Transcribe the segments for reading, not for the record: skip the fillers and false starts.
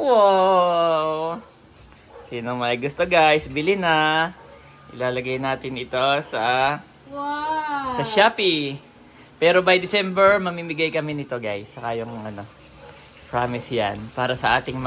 Wow! Sino may gusto guys, bili na. Ilalagay natin ito sa Shopee. Pero by December, mamimigay kami nito guys. Saka yung promise yan. Para sa ating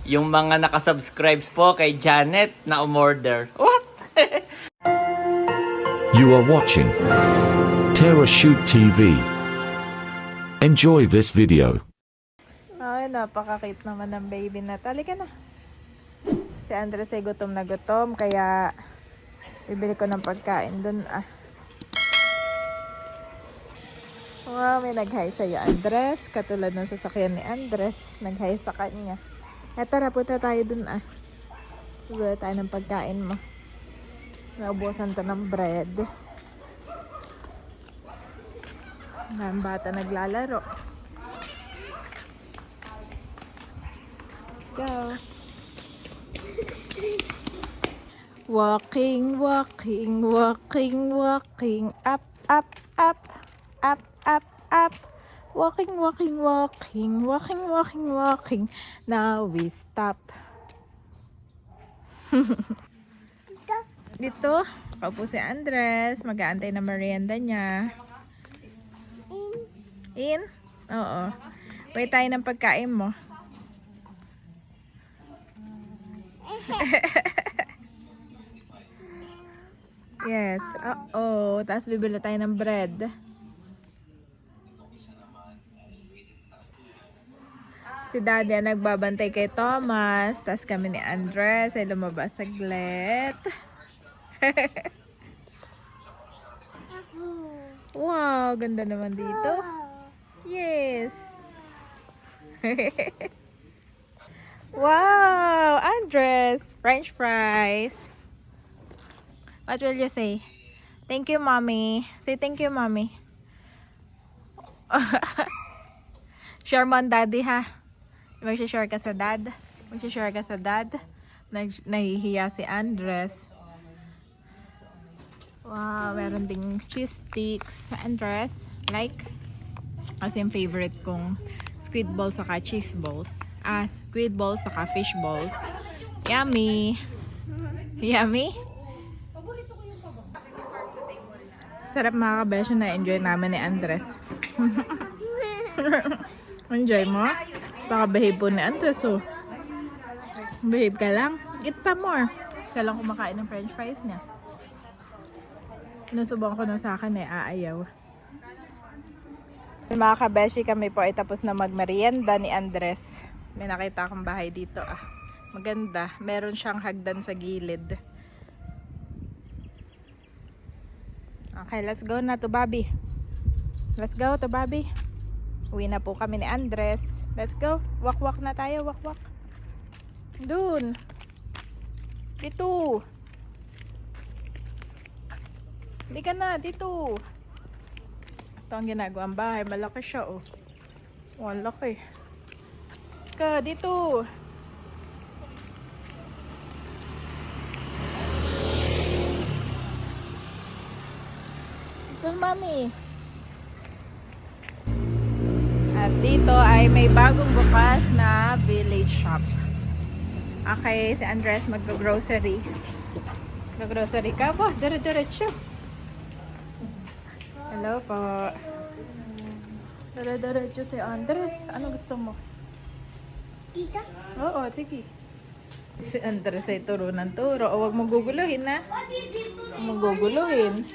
yung mga nakasubscribes po kay Janet na umorder. What? You are watching Terra Shoot TV. Enjoy this video. Ay, napaka-cute naman ng baby na. Halika na. Si Andres ay gutom na gutom, kaya bibili ko ng pagkain dun. Wow, may nag-hi sa'yo, Andres. Katulad ng sasakyan ni Andres. Nag-hi sa kanya. Tara, punta tayo dun. Bibili tayo ng pagkain mo. Naubusan to ng bread. Ang bata naglalaro. Let's go. Walking, walking, walking, walking, up, up, up, up, up, up. Walking, walking, walking, walking, walking, walking. Now we stop. Dito, kaupo si Andres. Mag-aantay na merienda niya. In? Oo. Pwede tayo ng pagkain mo. Yes. Oo. Tapos bibili tayo ng bread. Si Daddy nagbabantay kay Thomas. Tapos kami ni Andres ay lumabas saglit. Wow, ganda naman dito. Yes. Wow, Andres, French fries. What will you say? Thank you, mommy. Say thank you, mommy. Share mo ang daddy, ha? Mag-share ka sa dad. Mag-share ka sa dad. Nahihiya si Andres. Wow, meron ding cheese sticks sa Andres. Like, kasi yung favorite kong squid balls saka cheese balls. Squid balls saka fish balls. Yummy! Yummy? Sarap mga kabesyo, na enjoy namin ni Andres. Enjoy mo? Baka behave po ni Andres, oh. Behave ka lang. Eat pa more. Siya lang kumakain ng french fries niya. Nusubong ko na sa akin aayaw. Mga kabeshi, kami po ay tapos na magmerienda ni Andres. May nakita akong bahay dito, maganda. Meron siyang hagdan sa gilid. Okay, let's go na to Bobby. Let's go to Bobby. Uwi na po kami ni Andres. Let's go. Walk-walk na tayo, walk-walk. Dun. Dito. Hindi ka na, dito. Ito ang ginagawang bahay. Malaki siya, oh. Ang laki. Ka, dito. Ito, mami. At dito ay may bagong bukas na village shop. Okay, si Andres mag-grocery. Mag-grocery ka ba? Dire-diretso. Hello po. Dire-diretso si Andres. Ano gusto mo? Tita? Oo, sige. Si Andres ay turo ng turo. O, huwag mong guguluhin, ha? Huwag mong guguluhin.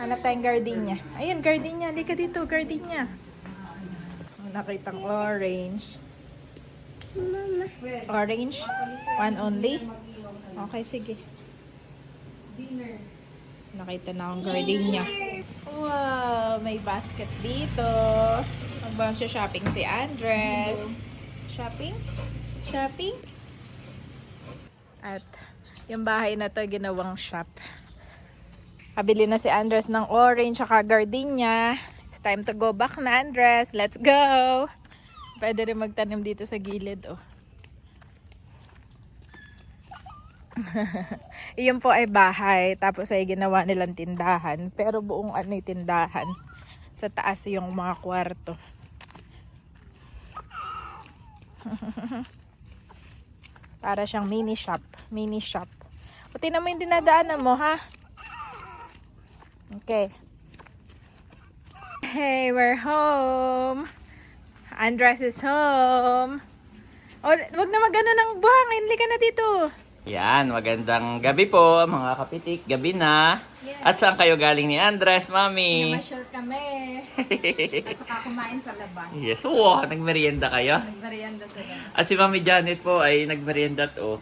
Hanap tayong gardenia. Ayun, gardenia. Hindi ka dito, gardenia. Nakitang orange. Orange? One only? Okay, sige. Nakita na akong gardenia. Wow, may basket dito. Magbang siya shopping si Andres. Shopping? Shopping? At yung bahay na to ginawang shop. Kabili na si Andres ng orange at gardenia. It's time to go back na, Andres. Let's go! Pwede rin magtanim dito sa gilid, oh. Iyon po ay bahay, tapos ay ginawa nilang tindahan, pero buong tindahan. Sa taas yung mga kwarto. Para siyang mini shop. Mini shop. Buti naman yung dinadaanan mo, ha? Okay. Hey, we're home. Andres is home. Oh, wag na magano ng buhangin. Hindi ka na dito. Yan, magandang gabi po mga kapitik. Gabi na. Yes. At saan kayo galing ni Andres, Mami? Namasyal kami. At saka kumain sa labas. Yes, wow, nagmerienda kayo. Nagmerienda sila. At si Mami Janet po ay nagmerienda to.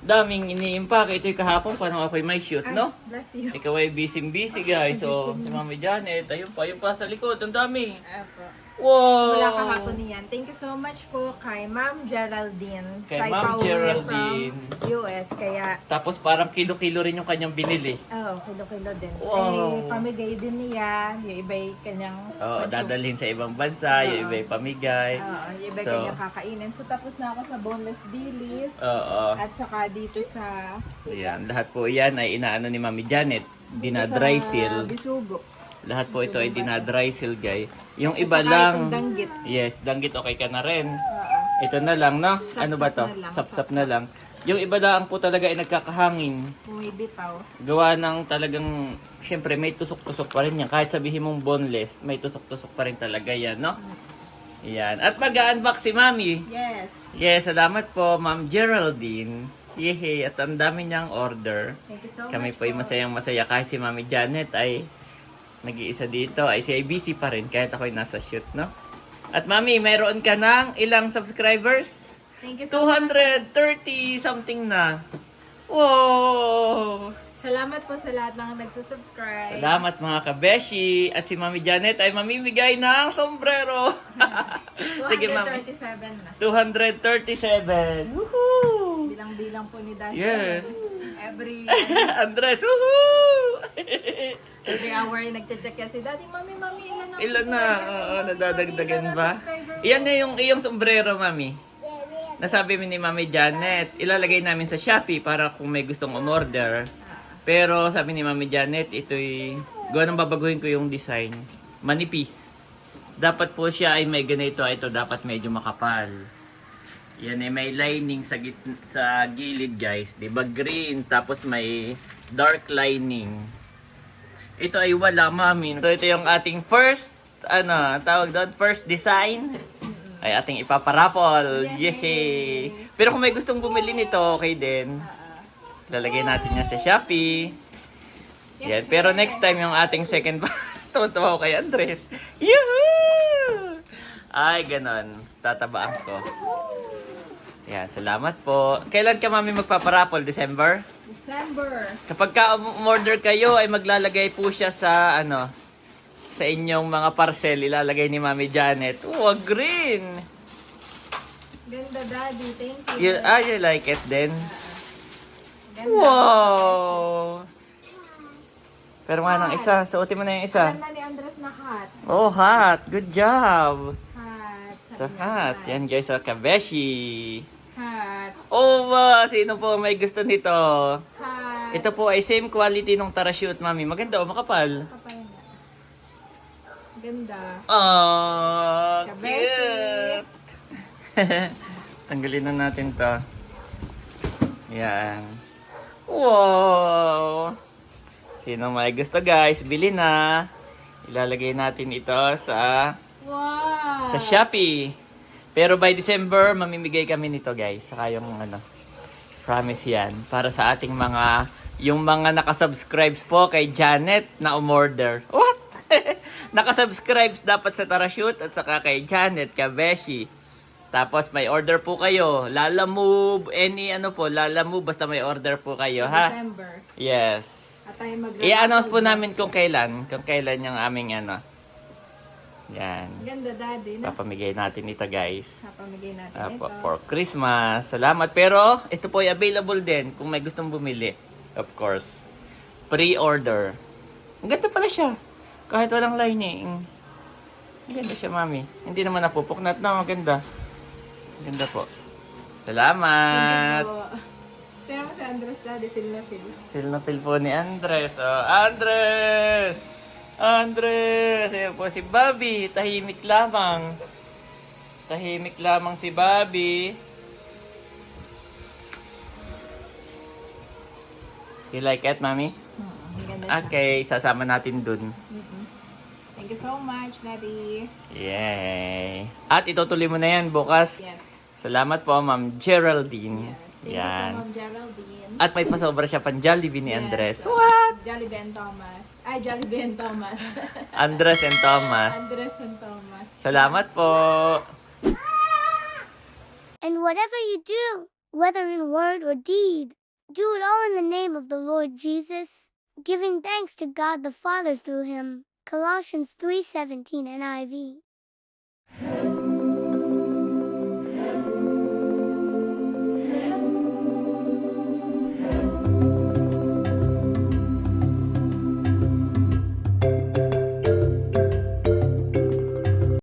Daming iniimpake. Ito'y kahapon, paano ako'y may shoot, no? Bless you. Ikaw ay busy guys. So, si Mami Janet, ayun pa sa likod. Ang dami. Apo. Wow! Wala kahapon niyan. Thank you so much po kay Ma'am Geraldine. Kay Siya ay Ma'am pauwi Geraldine. from US. Kaya, Tapos parang kilo-kilo rin yung kanyang binili. kilo-kilo din. Wow. Pamigay din niya. Yung iba'y kanyang... Oo, dadalhin sa ibang bansa, yung iba ay pamigay. yung iba'y So, kanyang kakainin. So, tapos na ako sa Boneless Dilis. oo. At saka dito sa... Ayan, lahat po yan ay inaano ni Mami Janet. Dinadry seal. Bisugo. Lahat po ito ay dinadry seal, guys. Yung At iba saka lang. itong danggit. Yes, danggit okay ka na rin. Oo. Ito na lang, no? Ano ba to? na lang. Sapsap na lang. Yung iba lang po talaga ay nagkakahangin. Bumibitaw. Gawa ng talagang, syempre may tusok-tusok pa rin yan. Kahit sabihin mong boneless, may tusok-tusok pa rin talaga yan, no? Yan. At mag-unbox si Mami. Yes. Yes, salamat po, Ma'am Geraldine. Yehey, at ang dami niyang order. Thank you so Kami much po ay masayang-masaya kahit si Mami Janet ay nag-iisa dito. Ay si busy pa rin kahit ako ay nasa shoot, no? At Mami, mayroon ka ng ilang subscribers? Thank you so much. 230 something na. Wow! Salamat po sa lahat ng nagsusubscribe. Salamat mga kabeshi. At si Mami Janet ay mamimigay ng sombrero. Sige, Mami. 237 na. 237. Woohoo! Bilang-bilang po ni Daddy. Yes. Every Andres, woohoo! every hour nagche-check yan si Daddy. Mami, ilan na? Ilan na? Oo, nadadagdagan ba? Iyan na yung iyong sombrero, Mami. Nasabi mi ni Mami Janet, ilalagay namin sa Shopee para kung may gustong umorder. Pero sabi ni Mami Janet, ito'y gawa nang babaguhin ko yung design. Manipis. Dapat po siya ay may ganito. Ito dapat medyo makapal. Yan ay may lining sa gilid, guys. Diba green, tapos may dark lining. Ito ay wala, Mami. So ito yung ating first, tawag doon, first design. Ay ating ipaparapol. Yay! Pero kung may gustong bumili nito, okay din. Lalagay natin niya sa Shopee. Yan. Pero next time yung ating second tutuwa ko kay Andres. Yuhuu! Ay, ganon. Tatabaan ko. Yan. Salamat po. Kailan ka, Mami, magpaparapol? December? December. Kapag ka-order kayo, ay maglalagay po siya sa, sa inyong mga parcel. Ilalagay ni Mami Janet. Oh, green! Ganda, Daddy. Thank you. You like it then? Ganda. Wow! Pero nga ng isa. Suotin mo na yung isa. Ganda ni Andres na hat. Oh, hot. Good job. Hat. Sa hat. Yan guys, sa kabeshi. Hat. Oh, sino po may gusto nito? Hat. Ito po ay same quality nung Tarashoot, Mami. Maganda o makapal? Kapal na. Ganda. Oh, Kabeshi. cute. Tanggalin na natin to. Yan. Wow! Sino may gusto, guys? Bili na. Ilalagay natin ito sa Wow. Shopee. Pero by December, mamimigay kami nito, guys. Saka yung promise yan. Para sa ating yung mga nakasubscribes po kay Janet na umorder. What? Nakasubscribes dapat sa Tarashoot at saka kay Janet Kabeshi. Tapos may order po kayo. Lalamove, Lalamove, basta may order po kayo, ha? December. Yes. At tayo I-announce po namin kung kailan yung aming Yan. Ganda, Daddy. Na. Papamigay natin ito, guys. Napamigay natin ito. For Christmas. Salamat. Pero, ito po ay available din kung may gustong bumili. Of course. Pre-order. Ang ganda pala siya. Kahit walang lining. Ang ganda siya, Mami. Hindi naman napupuknat na. Ang ganda. Ang ganda po. Salamat. Kaya si Andres, Daddy, feel na feel. Feel na feel po ni Andres. Oh, Andres! Ayan po si Bobby. Tahimik lamang. Tahimik lamang si Bobby. You like it, Mami? Ang ganda siya. Okay, sasama natin dun. Thank you so much, Daddy. Yay! At itutuloy mo na yan bukas. Yes. Salamat po, Ma'am Geraldine. Thank you Yan. po, Ma'am Geraldine. At may pasobra siya pang Jollibee ni Andres. Yes. What? Jollibee and Thomas. Ay, Jollibee and Thomas. Andres and Thomas. Andres and Thomas. Salamat po. And whatever you do, whether in word or deed, do it all in the name of the Lord Jesus, giving thanks to God the Father through him. Colossians 3:17 NIV.